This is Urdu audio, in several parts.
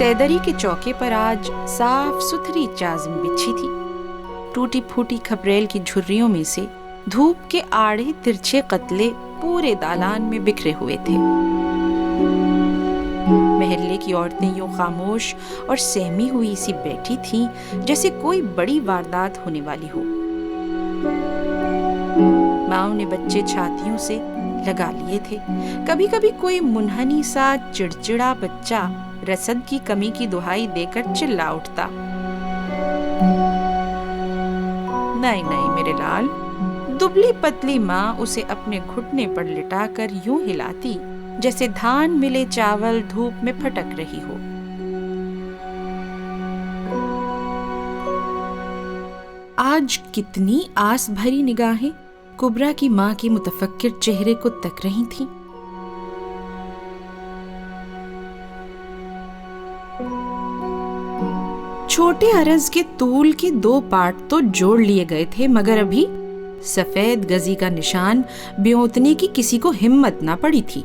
سیدری کے چوکے پر آج صاف ستھری چازم بچھی تھی. ٹوٹی پھوٹی کھپریل کی جھریوں میں سے دھوپ کے آڑے ترچھے قتلے پورے دالان میں بکھرے ہوئے تھے. محلے کی عورتیں یوں خاموش اور سہمی ہوئی سی بیٹھی تھیں جیسے کوئی بڑی واردات ہونے والی ہو. ماؤں نے بچے چھاتیوں سے لگا لیے تھے. کبھی کبھی کوئی منحنی سا چڑچڑا بچہ رسد کی کمی کی دہائی دے کر چلا اٹھتا. نہیں نہیں میرے لال. دبلی پتلی ماں اسے اپنے گھٹنے پر لٹا کر یوں ہلاتی جیسے دھان ملے چاول دھوپ میں پھٹک رہی ہو. آج کتنی آس بھری نگاہیں کبرا کی ماں کے متفکر چہرے کو تک رہی تھیں. چھوٹے عرض کے طول کے 2 پارٹ تو جوڑ لیے گئے تھے مگر ابھی سفید گزی کا نشان بیوتنے کی کسی کو ہمت نہ پڑی تھی.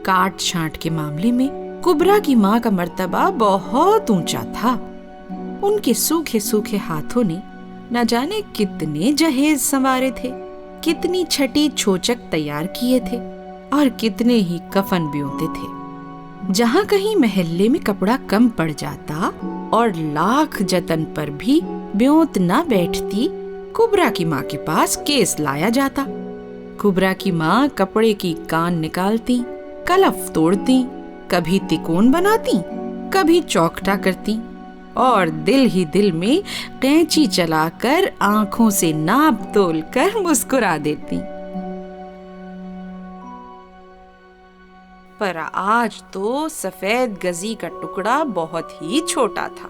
کاٹ چھانٹ کے معاملے میں کبرا کی ماں کا مرتبہ بہت اونچا تھا. ان کے سوکھے سوکھے ہاتھوں نے نہ جانے کتنے جہیز سنوارے تھے, کتنی چھٹی چھوچک تیار کیے تھے اور کتنے ہی کفن بیوتے تھے. جہاں کہیں محلے میں کپڑا کم پڑ جاتا اور لاکھ جتن پر بھی بیوت نہ بیٹھتی, کبرا کی ماں کے پاس کیس لایا جاتا. کبرا کی ماں کپڑے کی کان نکالتی, کلف توڑتی, کبھی تکون بناتی, کبھی چوکٹا کرتی اور دل ہی دل میں قینچی چلا کر آنکھوں سے ناپ تول کر مسکرا دیتی. پر آج تو سفید گزی کا ٹکڑا بہت ہی چھوٹا تھا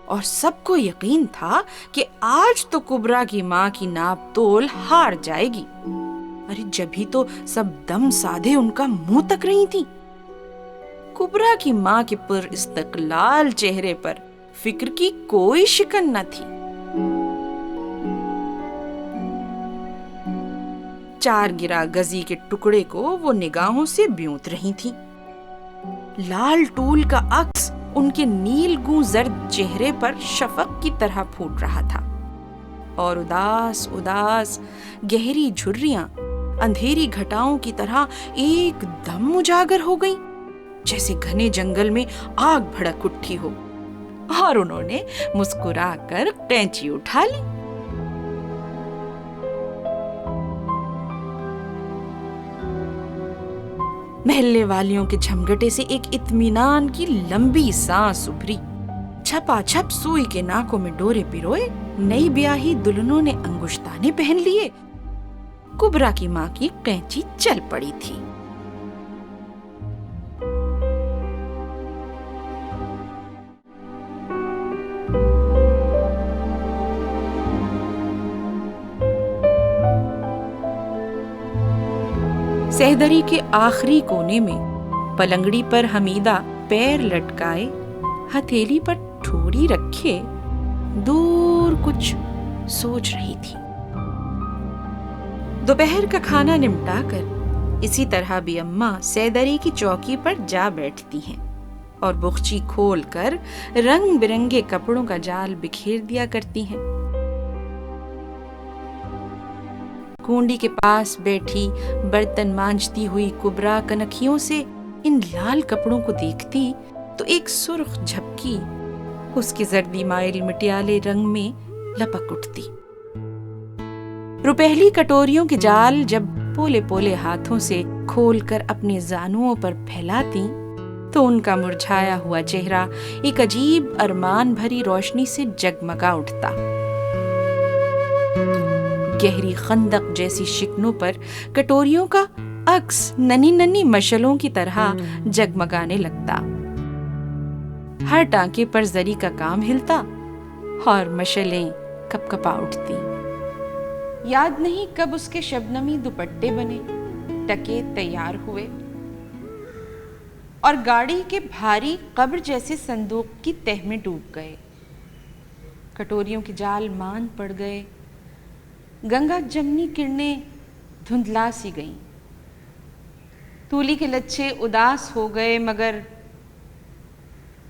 اور سب کو یقین تھا کہ آج تو کبرا کی ماں کی ناپ تول ہار جائے گی. ارے جبھی تو سب دم سادھے ان کا منہ تک رہی تھی. کبرا کی ماں کے پر استقلال چہرے پر فکر کی کوئی شکن نہ تھی. 4 گرا گزی کے ٹکڑے کو وہ نگاہوں سے بیوت رہی تھی. لال ٹول کا عکس ان کے نیل گوں زرد چہرے پر شفق کی طرح پھوٹ رہا تھا اور اداس اداس گہری جھریاں اندھیری گھٹاؤں کی طرح ایک دم اجاگر ہو گئیں جیسے گھنے جنگل میں آگ بھڑک اٹھی ہو. اور انہوں نے مسکرا کر قینچی اٹھا لی. محلے والیوں کے جھمگٹے سے ایک اطمینان کی لمبی سانس ابھری. چھپا چھپ سوئی کے ناکوں میں ڈورے پروئے نئی بیاہی دلہنوں نے انگشتانے پہن لیے. کبرا کی ماں کی قینچی چل پڑی تھی. سہدری کے آخری کونے میں پلنگڑی پر حمیدہ پیر لٹکائے ہتھیلی پر ٹھوری رکھے دور کچھ سوچ رہی تھی. دوپہر کا کھانا نمٹا کر اسی طرح بھی اماں سیدری کی چوکی پر جا بیٹھتی ہیں اور بخچی کھول کر رنگ برنگے کپڑوں کا جال بکھیر دیا کرتی ہیں. کنڈی کے پاس بیٹھی برتن مانجتی ہوئی کبرا کنکھیوں سے ان لال کپڑوں کو دیکھتی تو ایک سرخ جھپکی اس کے زردی مائل مٹیالے رنگ میں لپک اٹھتی. روپہلی کٹوریوں کے جال جب پولے پولے ہاتھوں سے کھول کر اپنے زانوؤں پر پھیلاتی تو ان کا مرجھایا ہوا چہرہ ایک عجیب ارمان بھری روشنی سے جگمگا اٹھتا. گہری خندق جیسی شکنوں پر کٹوریوں کا عکس ننھی ننھی مشلوں کی طرح جگمگانے لگتا. ہر ٹانکے پر زری کا کام ہلتا اور مشلیں کپ کپا اٹھتی. یاد نہیں کب اس کے شبنمی دوپٹے بنے, ٹکے تیار ہوئے اور گاڑی کے بھاری قبر جیسے صندوق کی تہ میں ڈوب گئے. کٹوریوں کے جال مان پڑ گئے. گنگا جمنی کرنیں دھندلا سی گئیں. تولی کے لچھے اداس ہو گئے مگر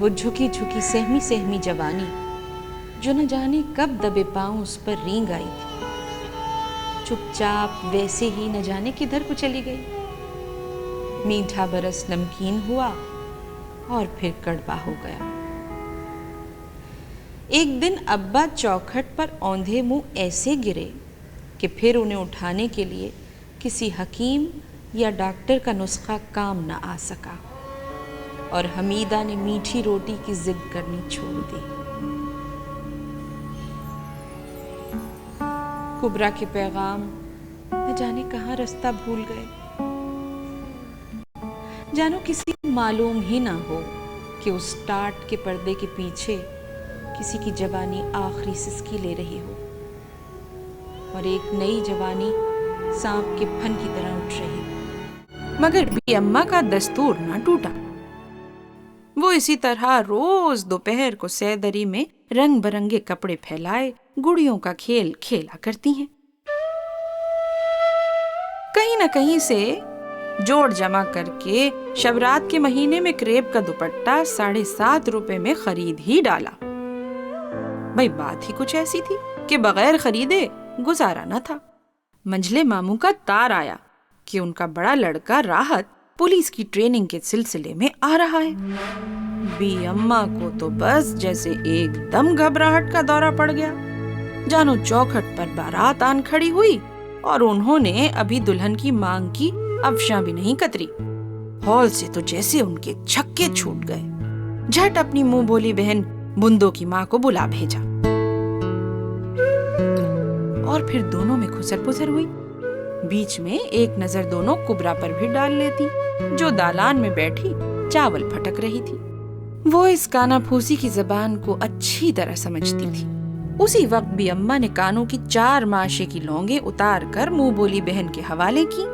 وہ جھکی جھکی سہمی سہمی جوانی جو نہ جانے کب دبے پاؤں اس پر رینگ آئی تھی، چپ چاپ ویسے ہی نہ جانے کدھر کو چلی گئی۔ میٹھا برس نمکین ہوا اور پھر کڑوا ہو گیا۔ ایک دن ابا چوکھٹ پر اوندھے منہ ایسے گرے کہ پھر انہیں اٹھانے کے لیے کسی حکیم یا ڈاکٹر کا نسخہ کام نہ آ سکا، اور حمیدہ نے میٹھی روٹی کی ضد کرنی چھوڑ دی۔ کبرا کے پیغام نہ جانے کہاں رستہ بھول گئے، جانو کسی کو معلوم ہی نہ ہو کہ اس ٹاٹ کے پردے کے پیچھے کسی کی جوانی آخری سسکی لے رہی ہو، اور ایک نئی جوانی سانپ کے پھن کی طرح اٹھ رہی ہو۔ مگر بی اماں کا دستور نہ ٹوٹا۔ وہ اسی طرح روز دوپہر کو سیدری میں رنگ برنگے کپڑے پھیلائے گڑیوں کا کھیل کھیلا کرتی ہیں۔ کہیں نہ کہیں سے جوڑ جمع کر کے شبرات کے مہینے میں کریپ کا دوپٹہ 7.5 روپے میں خرید ہی ڈالا۔ بھئی بات ہی کچھ ایسی تھی کہ بغیر خریدے گزارا نہ تھا۔ منجلے ماموں کا تار آیا کہ ان کا بڑا لڑکا راحت پولیس کی ٹریننگ کے سلسلے میں آ رہا ہے۔ بی اماں کو تو بس جیسے ایک دم گھبراہٹ کا دورہ پڑ گیا، جانو چوکھٹ پر بارات آن کھڑی ہوئی اور انہوں نے ابھی دلہن کی مانگ کی افشاں بھی نہیں کتری، ہال سے تو جیسے ان کے چھکے چھوٹ گئے۔ جھٹ اپنی منہ بولی بہن بندوں کی ماں کو بلا بھیجا، اور پھر دونوں میں کھسر پسر ہوئی۔ بیچ میں ایک نظر دونوں کبرا پر بھی ڈال لیتی جو دالان میں بیٹھی چاول پھٹک رہی تھی۔ وہ اس کانا پھوسی کی زبان کو اچھی طرح سمجھتی تھی۔ اسی وقت بھی اماں نے کانوں کی 4 ماشے کی لونگیں اتار کر منہ بولی بہن کے حوالے کی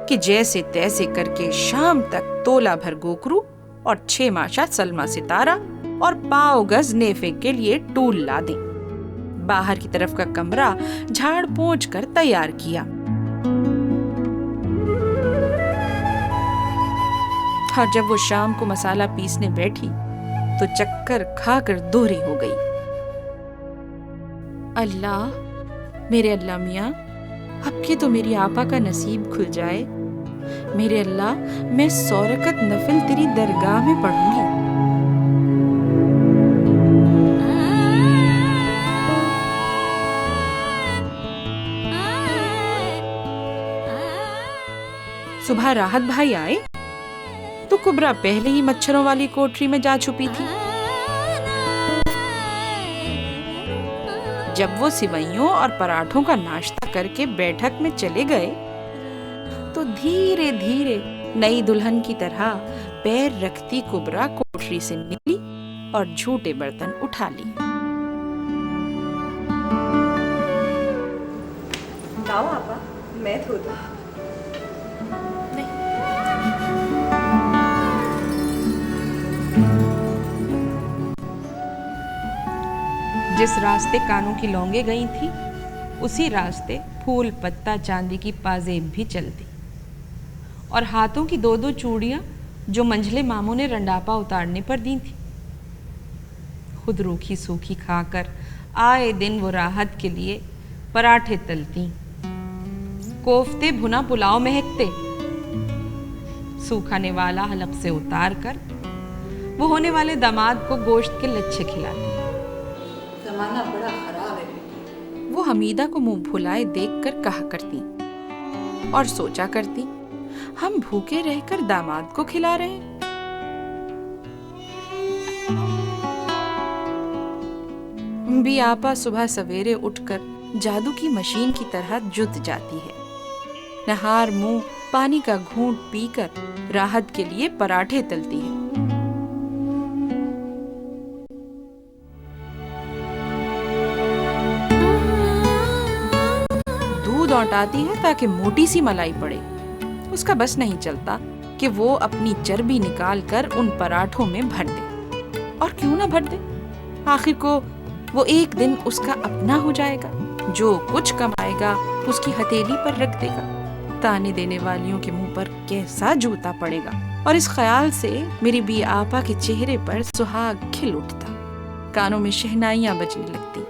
کہ جیسے تیسے کر کے شام تک تولا بھر گوکرو اور 6 ماشا سلما ستارہ اور پاؤ گز نیفے کے لیے ٹول لا دیں۔ باہر کی طرف کا کمرہ جھاڑ پونچھ کر تیار کیا، اور جب وہ شام کو مسالہ پیسنے بیٹھی تو چکر کھا کر دوہری ہو گئی۔ اللہ میرے اللہ میاں، اب کی تو میری آپا کا نصیب کھل جائے۔ میرے اللہ، میں 100 رکعت نفل تیری درگاہ میں پڑھوں گی۔ صبح راحت بھائی آئے تو کبرا پہلے ہی مچھروں والی کوٹری میں جا چھپی تھی۔ جب وہ سوئیوں اور پراٹھوں کا ناشتہ کر کے بیٹھک میں چلے گئے تو دھیرے دھیرے نئی دلہن کی طرح پیر رکھتی کبرا کوٹری سے نکلی اور جھوٹے برتن اٹھا لی۔ لاؤ آپا، میں دھو دوں۔ جس راستے کانوں کی لونگیں گئی تھی اسی راستے پھول پتا چاندی کی پازیب بھی چلتی، اور ہاتھوں کی 2 چوڑیاں جو منجلے ماموں نے رنڈاپا اتارنے پر دی تھی۔ خود روکھی سوکھی کھا کر آئے دن وہ راحت کے لیے پراٹھے تلتی، کوفتے بھنا پلاؤ مہکتے، سوکھا نوالا حلق سے اتار کر وہ ہونے والے داماد کو گوشت کے لچھے کھلاتی۔ زمانہ بڑا خراب ہے۔ وہ حمیدہ کو منہ پھلائے دیکھ کر کہا کرتی اور سوچا کرتی، ہم بھوکے رہ کر داماد کو کھلا رہے ہیں۔ بھی آپا صبح سویرے اٹھ کر جادو کی مشین کی طرح جت جاتی ہے، نہار منہ پانی کا گھونٹ پی کر راحت کے لیے پراٹھے تلتی ہے۔ دودھ اونٹاتی ہے تاکہ موٹی سی ملائی پڑے۔ اس کا بس نہیں چلتا کہ وہ اپنی چربی نکال کر ان پراٹھوں میں بھر دے، اور کیوں نہ بھر دے، آخر کو وہ ایک دن اس کا اپنا ہو جائے گا۔ جو کچھ کمائے گا اس کی ہتھیلی پر رکھ دے گا۔ تانے دینے والیوں کے منہ پر کیسا جوتا پڑے گا۔ اور اس خیال سے میری بی آپا کے چہرے پر سہاگ کھل اٹھتا، کانوں میں شہنائیاں بجنے لگتی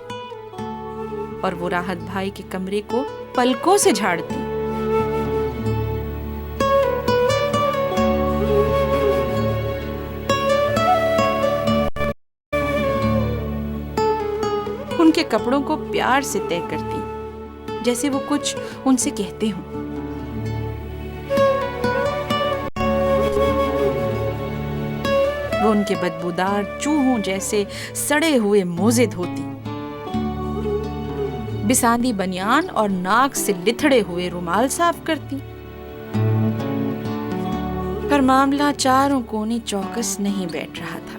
اور وہ راحت بھائی کے کمرے کو پلکوں سے جھاڑتی۔ ان کے کپڑوں کو پیار سے طے کرتی، جیسے وہ کچھ ان سے کہتے ہوں۔ وہ ان کے بدبودار چوہوں جیسے سڑے ہوئے موزے دھوتی، بساندی بنیان اور ناک سے لتھڑے ہوئے رومال صاف کرتی۔ پر معاملہ چاروں کونے چوکس نہیں بیٹھ رہا تھا۔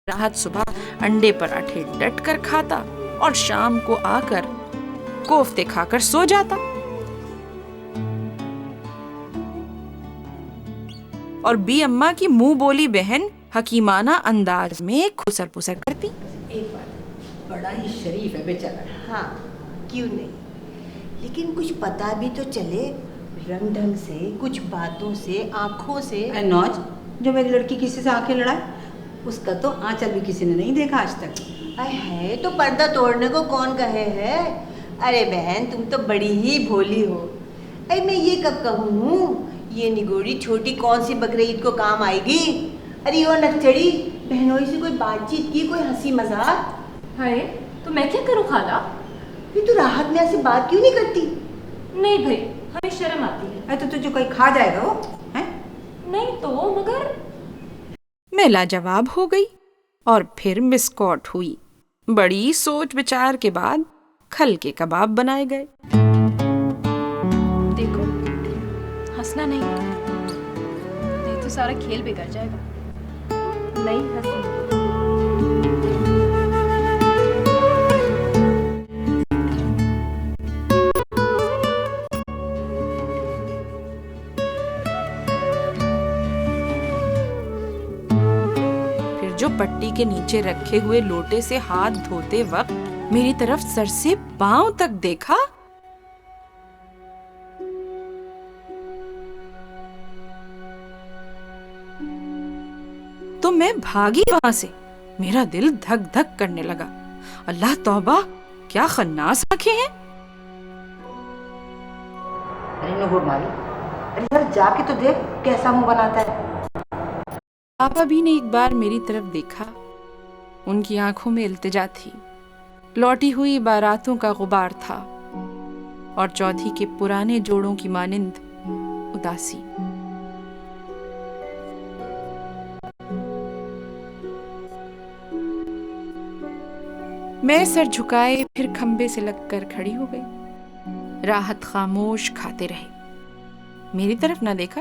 راحت صبح انڈے پراٹھے ڈٹ کر کھاتا اور شام کو آ کر کوفتے کھا کر سو جاتا، اور بی اماں کی منہ بولی بہن حکیمانہ انداز میں کھسر پسر کرتی۔ ایک بات، بڑا ہی شریف ہے بیچارہ۔ ہاں کیوں نہیں، لیکن کچھ پتا بھی تو چلے، رنگ ڈھنگ سے، کچھ باتوں سے، آنکھوں سے۔ اے نوج، جو میری لڑکی کسی سے آنکھیں لڑائے اس کا تو آنچل بھی کسی نے نہیں دیکھا آج تک۔ اے ہے تو پردہ توڑنے کو کون کہے ہے؟ ارے بہن تم تو بڑی ہی بھولی ہو۔ اے میں یہ کب کہوں، یہ نگوڑی چھوٹی کون سی بقرعید کو کام آئے گی؟ ارے وہ نکچڑی بہنوئی سے کوئی بات چیت کی، کوئی ہنسی مذاق؟ ہائے تو میں کیا کروں خالہ؟ پھر تو راحت میں ایسے بات کیوں نہیں کرتی؟ نہیں بھائی، ہمیں شرم آتی ہے۔ اے تو تجھے کوئی کھا جائے گا وہ ہیں؟ نہیں تو مگر میں لاجواب ہو گئی اور پھر مسکوٹ ہوئی۔ بڑی سوچ بچار کے بعد کھل کے کباب بنائے گئے۔ دیکھو ہنسنا نہیں تو سارا کھیل بگڑ جائے گا۔ نہیں ہنسی۔ جو پٹی کے نیچے رکھے ہوئے لوٹے سے ہاتھ دھوتے وقت میری طرف سر سے پاؤں تک دیکھا، تو میں بھاگی وہاں سے۔ میرا دل دھک دھک کرنے لگا۔ اللہ توبہ، کیا خناس آنکھیں ہیں۔ ارے یار جا کے تو دیکھ کیسا منہ بناتا ہے۔ آپا بھی نے ایک بار میری طرف دیکھا، ان کی آنکھوں میں التجا تھی، لوٹی ہوئی باراتوں کا غبار تھا اور چودھی کے پرانے جوڑوں کی مانند اداسی۔ میں سر جھکائے پھر کھمبے سے لگ کر کھڑی ہو گئی۔ راحت خاموش کھاتے رہے، میری طرف نہ دیکھا۔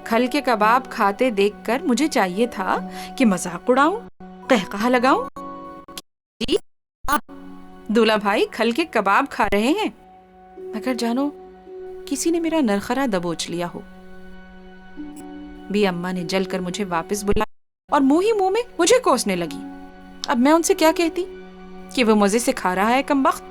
کھل کے کباب کھاتے دیکھ کر مجھے چاہیے تھا کہ مذاق اڑاؤں، قہقہہ لگاؤں، جی دولہا بھائی کھل کے کباب کھا رہے ہیں، مگر جانو کسی نے میرا نرخرا دبوچ لیا ہو۔ بی اماں نے جل کر مجھے واپس بلایا اور منہ ہی منہ میں مجھے کوسنے لگی۔ اب میں ان سے کیا کہتی کہ وہ مزے سے کھا رہا ہے کمبخت۔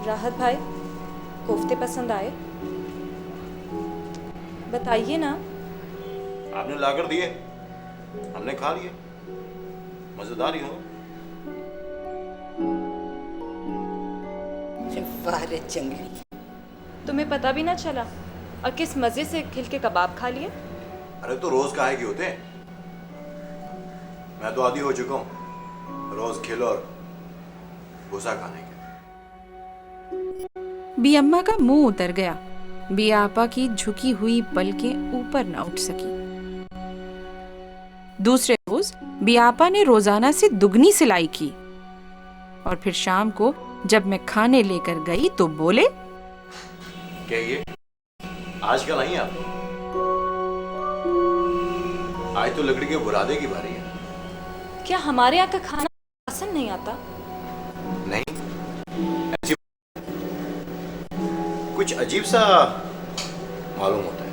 راحت بھائی کوفتے پسند آئے؟ بتائیے نا۔ آپ نے لا کر دیے، ہم نے کھا لیے، مزیدار ہی ہوں۔ واہ چنگلی، تمہیں پتہ بھی نہ چلا اور کس مزے سے کھل کے کباب کھا لیے؟ ارے تو روز کہے کی ہوتے ہیں، میں تو عادی ہو چکا ہوں روز کھل اور بھوسا کھانے کے۔ بی اماں کا منہ اتر گیا، بی آپا کی جھکی ہوئی پلکیں اوپر نہ اٹھ سکی۔ دوسرے روز بی آپا نے روزانہ سے دگنی سلائی کی، اور پھر شام کو جب میں کھانے لے کر گئی تو بولے، کیا یہ آج کل آئی آپ؟ آج تو لکڑی کے برادے کی باری ہے۔ کیا ہمارے یہاں کا کھانا پسند نہیں آتا؟ نہیں، ایسی کچھ عجیب سا معلوم ہوتا ہے۔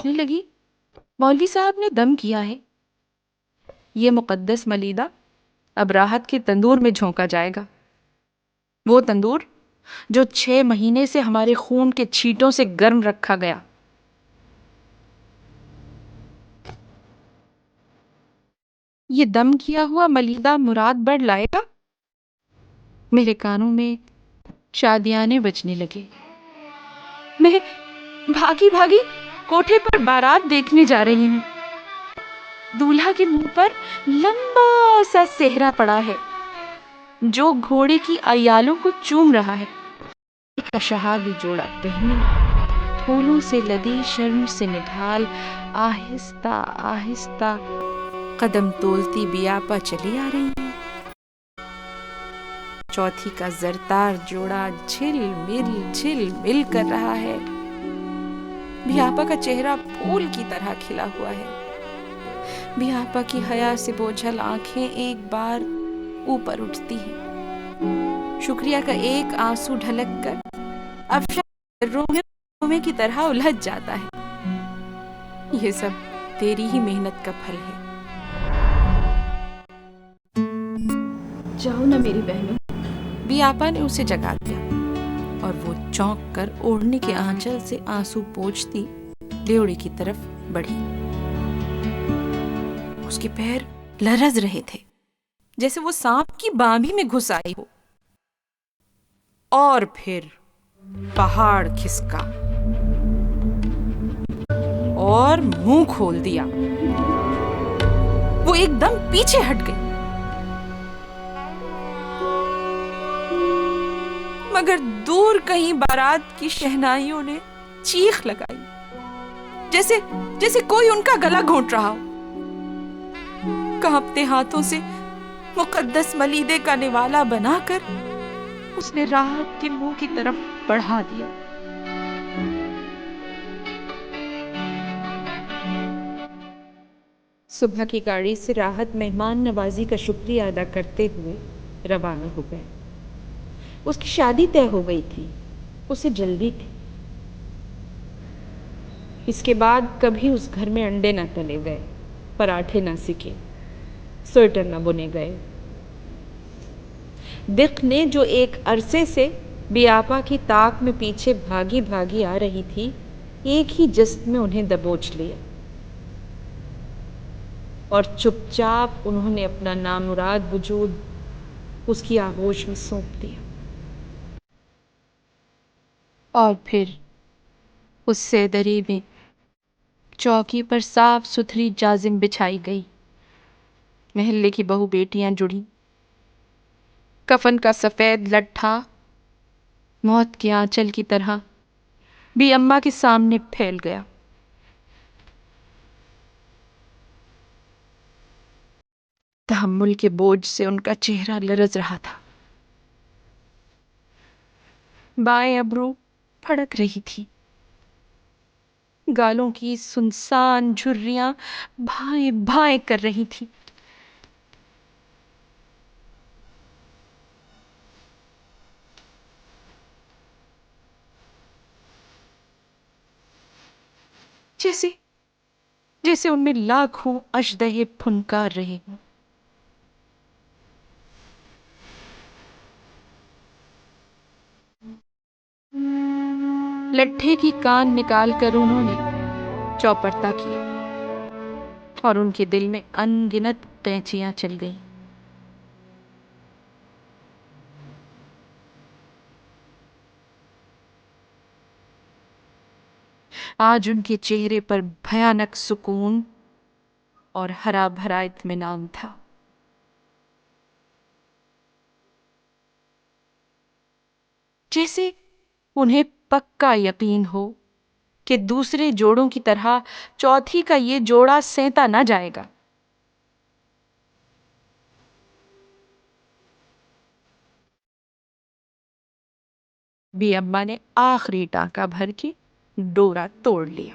سوچنے لگی مولوی صاحب نے دم کیا ہے، یہ مقدس ملیدہ اب راحت کے تندور میں جھونکا جائے گا، وہ تندور جو 6 مہینے سے ہمارے خون کے چھینٹوں سے گرم رکھا گیا۔ یہ دم کیا ہوا ملیدہ مراد بڑھ لائے گا۔ میرے کانوں میں شادیانے بجنے لگے، میں بھاگی بھاگی کوٹھے پر بارات دیکھنے جا رہی ہوں۔ دولہا کے منہ پر لمبا سا صحرا پڑا ہے جو گھوڑے کی عیالوں کو چوم رہا ہے۔ ایک شہابی جوڑا پہنے، پھولوں سے لدی شرم سے نڈھال، آہستہ آہستہ قدم تولتی بیاپا چلی آ رہی ہیں۔ چوتھی کا زرتار جوڑا جھل مل کر رہا ہے۔ بیاپا کا چہرہ پھول کی طرح کھلا ہوا ہے۔ بیاپا کی حیا سے بوجھل آنکھیں ایک بار اوپر اٹھتی ہیں، شکریہ کا ایک آنسو ڈھلک کر افشا رومے کی طرح الجھ جاتا ہے۔ یہ سب تیری ہی محنت کا پھل ہے۔ جاؤ نا میری بہنوں۔ بیاپا نے اسے جگا دیا اور وہ چونک کر اوڑھنے کے آنچل سے آنسو پوچھتی ڈیوڑی کی طرف بڑھی۔ اس کے پیر لرز رہے تھے جیسے وہ سانپ کی بانبھی میں گھس آئی ہو۔ اور پھر پہاڑ کھسکا اور منہ کھول دیا۔ وہ ایک دم پیچھے ہٹ گئی، مگر دور کہیں بارات کی شہنائیوں نے چیخ لگائی، جیسے کوئی ان کا گلا گھونٹ رہا ہو۔ کانپتے ہاتھوں سے مقدس ملیدے کا نوالا بنا کر اس نے راحت کے منہ کی طرف بڑھا دیا۔ صبح کی گاڑی سے راحت مہمان نوازی کا شکریہ ادا کرتے ہوئے روانہ ہو گئے۔ اس کی شادی طے ہو گئی تھی، اسے جلدی تھی۔ اس کے بعد کبھی اس گھر میں انڈے نہ تلے گئے، پراٹھے نہ سکے، سویٹر نہ بنے گئے۔ دق نے جو ایک عرصے سے بیاپا کی طاق میں پیچھے بھاگی بھاگی آ رہی تھی، ایک ہی جست میں انہیں دبوچ لیا اور چپ چاپ انہوں نے اپنا نامراد وجود اس کی آغوش میں سونپ دیا۔ اور پھر اس سیدری میں چوکی پر صاف ستھری جازم بچھائی گئی، محلے کی بہو بیٹیاں جڑیں، کفن کا سفید لٹھا موت کے آنچل کی طرح بھی اماں کے سامنے پھیل گیا۔ تحمل کے بوجھ سے ان کا چہرہ لرز رہا تھا، بائیں ابرو پھڑک رہی تھی، گالوں کی سنسان جھریاں بھائیں بھائیں کر رہی تھی۔ جیسے ان میں لاکھوں اژدہے پھنکار رہے ہوں۔ لٹھے کی کان نکال کر انہوں نے چوپرتا کی اور ان کے دل میں ان گنت قینچیاں چل گئیں۔ آج ان کے چہرے پر بھیانک سکون اور ہرا بھرا اطمینان تھا۔ جیسے انہیں پکا یقین ہو کہ دوسرے جوڑوں کی طرح چوتھی کا یہ جوڑا سینتا نہ جائے گا۔ بھی اماں نے آخری ٹانکا بھر کے ڈورا توڑ لیا۔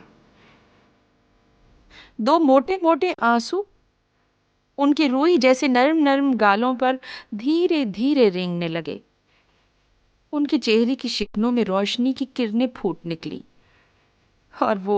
2 موٹے موٹے آنسو ان کے روئی جیسے نرم نرم گالوں پر دھیرے دھیرے رینگنے لگے۔ ان کے چہرے کی شکنوں میں روشنی کی کرنیں پھوٹ نکلی اور وہ